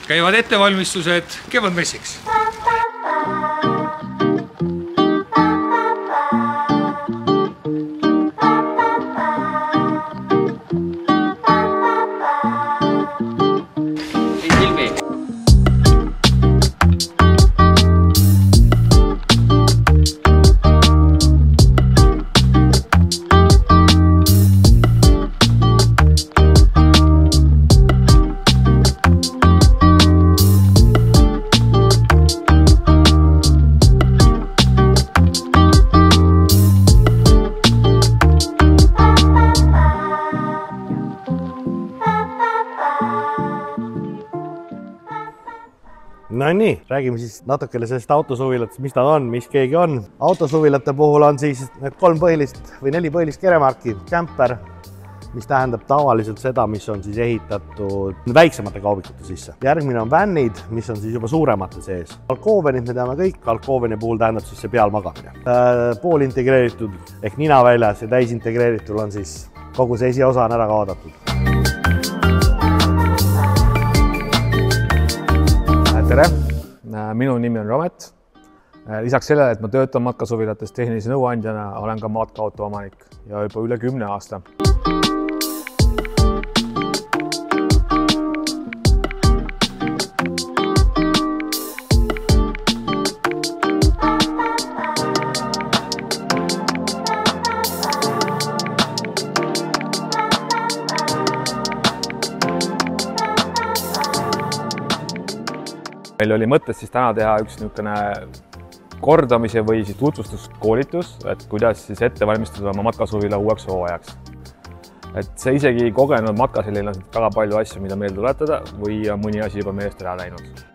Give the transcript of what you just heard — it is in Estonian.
käivad ettevalmistused kevadmessiks. No nii, räägime siis natukene sellest autosuvilatest, mis ta on, mis keegi on. Autosuvilate puhul on siis need 3 põhilist või 4 põhilist keremarki. Camper, mis tähendab tavaliselt seda, mis on siis ehitatud väiksemate kaubikute sisse. Järgmine on vannid, mis on siis juba suuremate sees. Alkoovenid me teame kõik, alkooveni puhul tähendab siis see peal magamine. Pool integreeritud ehk nina väljas ja täisintegreeritul on siis kogu see esiosa on ära kaodatud. Tere! Minu nimi on Ramet. Lisaks sellele, et ma töötan matkasuvilates tehnilise nõuandjana, olen ka matkaauto omanik ja juba üle 10 aasta. Meil oli mõttes siis täna teha üks niisugune kordamise või siis tutvustuskoolitus, et kuidas siis ette valmistada oma matkasuvila uueks hooajaks. Et see isegi kogenud matkaselil on väga palju asju, mida meelde tuletada või on mõni asi juba meelest ära läinud.